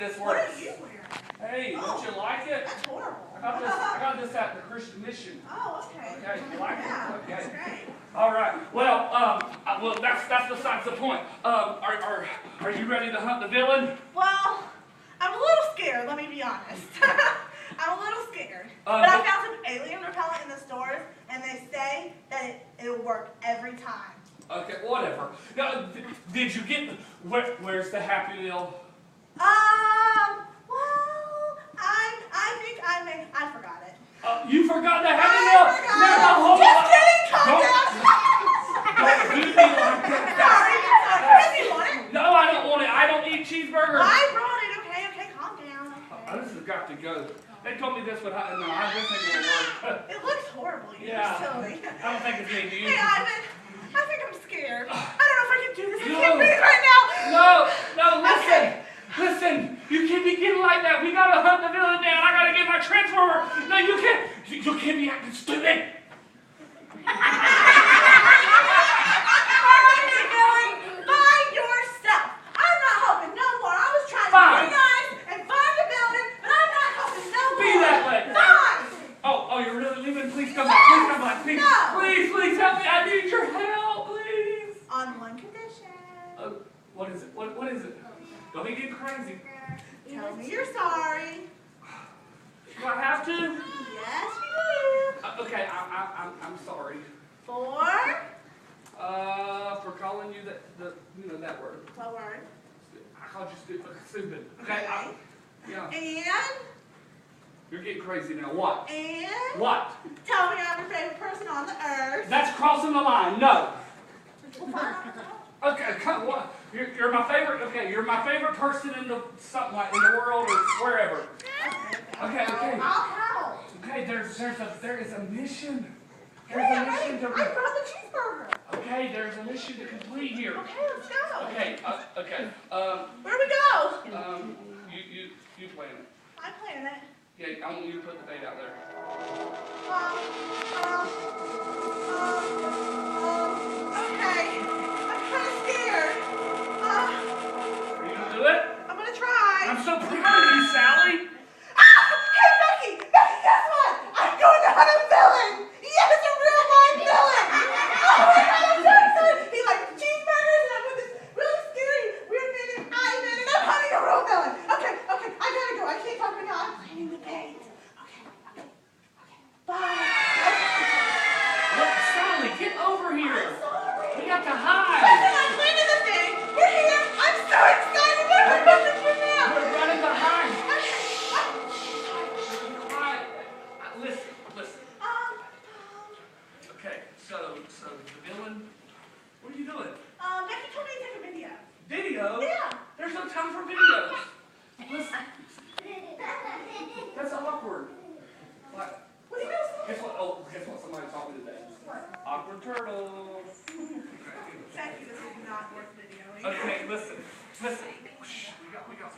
this What works. are you wearing? Hey, don't you like it? That's horrible. I got this at the Christian Mission. Oh, okay. Okay, you like it? Yeah, Okay. that's great. All right. Well, that's besides the point. Are you ready to hunt the villain? Well, I'm a little scared, let me be honest. I'm a little scared. But I found some alien repellent in the stores, and they say that it'll work every time. Okay, whatever. Now, did you get where's the Happy Meal? Well, I forgot it. You forgot the Happy Meal? No, just kidding, calm down. Don't do me like that. Sorry. Do you want it? No, I don't want it. I don't eat cheeseburgers. I brought it. Okay, calm down. Okay. This has got to go. They told me this would happen. No, I just think it'll work. It looks horrible. You're Yeah. silly. I don't think it's me, do you? Hey, Ivan, I think I'm scared. I don't know if I can do this. I can't breathe right now. No, listen. Okay. Listen, you can't be getting like that. We gotta hunt the villain down. I gotta get my transformer. No, you can't. You can't be acting stupid. By yourself. I'm not helping no more. I was trying to be nice and find the building, but I'm not helping no more. Be that way. Fine. Oh, you're really leaving? Please come back. Please come back. Please, No. please help me. I need your help, please. On one condition. What is it? What is it? Don't be getting crazy. Tell me you're sorry. Do I have to? Yes, you do. Okay, I'm sorry. For calling you that word. What word? I called you stupid. Okay. Yeah. And? You're getting crazy now. What? And? What? Tell me I'm your favorite person on the earth. That's crossing the line. No. Well, fine. Okay, come what? You're my favorite. Okay, you're my favorite person in the world or wherever. Okay. I'll help. Okay, there is a mission. I brought the cheeseburger. Okay, there's a mission to complete here. Okay, let's go. Okay. Where do we go? You plan it. I plan it. Yeah, I want you to put the bait out there. Okay. I'm kind of scared. Are you gonna do it? I'm gonna try. I'm so proud of you, Sally. Hey, Becky, guess what? I'm going to hunt a villain. Yes, a real life villain. Oh my God, I'm so excited. He likes cheeseburgers, and I'm with this really scary weird man named Ivan, and I'm hunting a real villain. Okay, I gotta go. I can't talk right now. I'm planning the bait. Okay. Bye. Look, Sally, get over here. I'm sorry. We got to hide. Listen, I'm planning the thing. We're here. I'm so excited. We're running for now. We're running behind. Okay. Quiet. Listen. Okay, so the villain. What are you doing? Becky told me to take a video. Video? Yeah. There's no time for videos. Listen. That's awkward. What? What do you know? Guess what? Somebody taught me today. What? Awkward turtle. Becky, this is not worth videoing. Okay, listen. Shh, we got.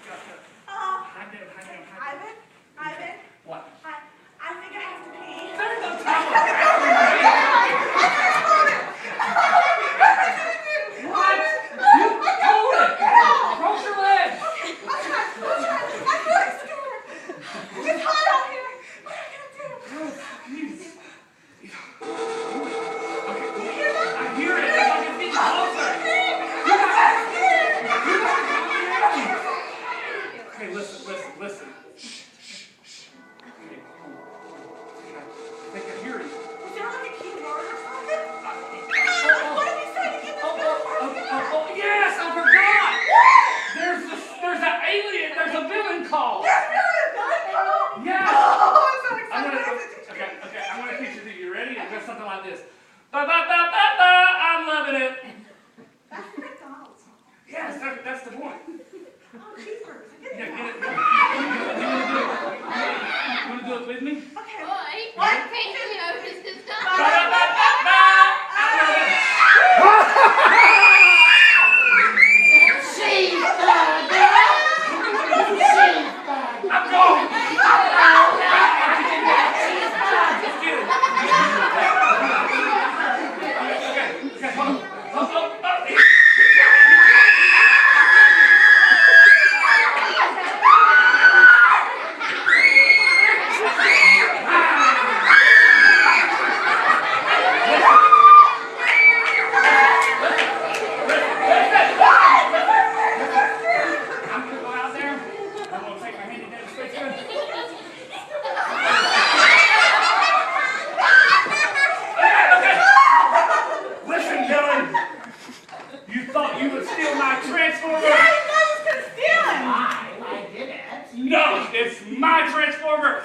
Hide down. Ivan? What? I think I have to pee. There's no time for that. What? You hold it. Cross your legs. I'll try. I'm really scared. It's hot out here. What am I gonna do? Jeez. Okay, Do you hear that? I hear it. It's like it's getting closer. Okay, listen. Shh. Okay, hold on. I think I hear it. Was there like a keyword or something? What did he say to get this Oh, yes, I forgot. There's an alien. There's a villain call. There's really a villain call? Yes. Oh, I'm so excited. Okay, I'm gonna teach it to you. Ready? It goes something like this. Ba ba ba ba ba. I'm loving it. That's the McDonald's song. Yes, that's the point. Oh, cheeseburgers. I Yeah, get get it. it. You wanna do it with me? Okay. Boy, What? painting notice this Ba time. ba ba ba ba. I love it. I'm going. Let's get it. I'm going to take my handy dandy straight through. Okay. Listen, Dylan. You thought you would steal my transformer? Yeah, you thought you was going to steal it. I didn't. No, it's my transformer.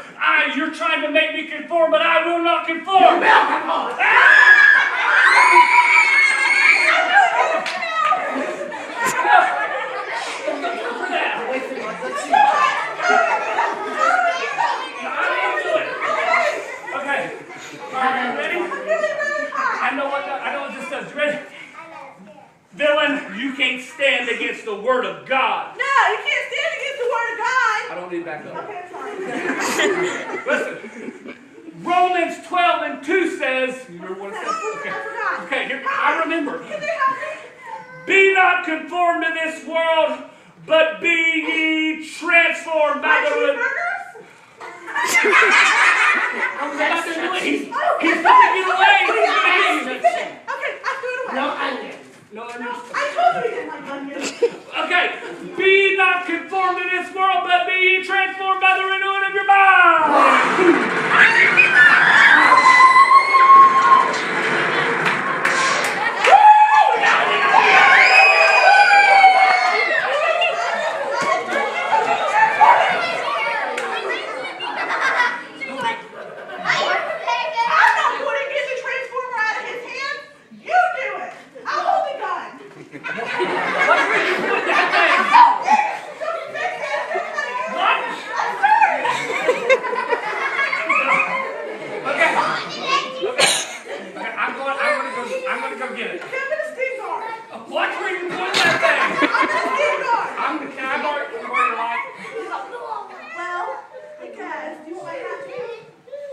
You're trying to make me conform, but I will not conform. You will conform. Okay. All right, you ready? I know what this does. You ready? Villain, you can't stand against the word of God. No, you can't stand against the word of God. I don't need backup. Okay, I'm sorry. Listen. Romans 12:2 says, you remember what it says? Okay. I forgot. Okay, here, I remember. Can they help me? Be not conformed to this world, but be ye transformed by the Cheeseburgers? He's going to get away. He's going to get Okay, I threw it away. No, I didn't. No, I told you he didn't like onions. Okay, be not conformed to this world, but be ye transformed by the renewing of your mind.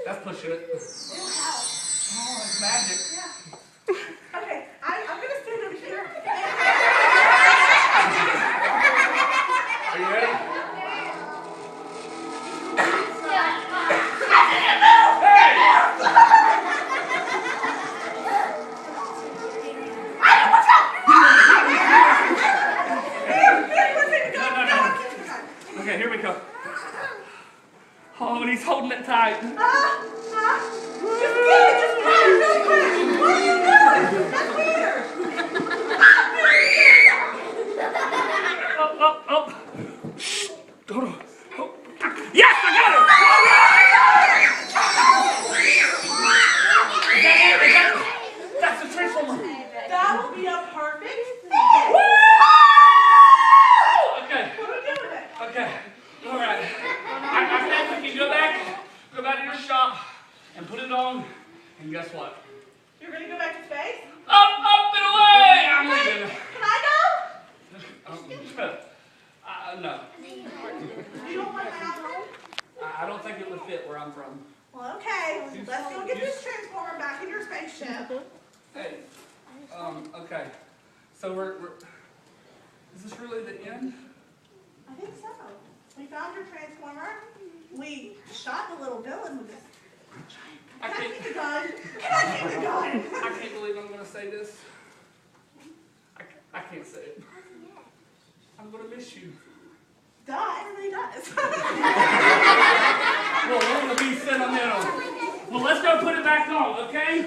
That's pushing it. Oh, it's magic. Yeah. Okay, I'm going to stand over here. Are you ready? Okay, here we go. Oh, and he's holding it tight. Just get it, just grab it really quick. What are you doing? That's weird. Oh. Shh. Hold on. Oh. Yes, I got it! That's the transformer. That will be a perfect fit. Okay. What do we do with it? Okay. All right. I think we can go back to your shop and put it on, and guess what? You're going to go back to space? Up, and away! I'm leaving. Can I go? No. You don't want my outfit? I don't think it would fit where I'm from. Well, okay. Let's go get this transformer back in your spaceship. Hey. Okay. So we're is this really the end? I think so. We found your transformer. We shot the little villain with this. Can I keep the gun? Can I keep the gun? I can't believe I'm going to say this. I can't say it. I'm going to miss you. Duh, everybody does. Well, we're going to be sentimental. Well, let's go put it back on, okay?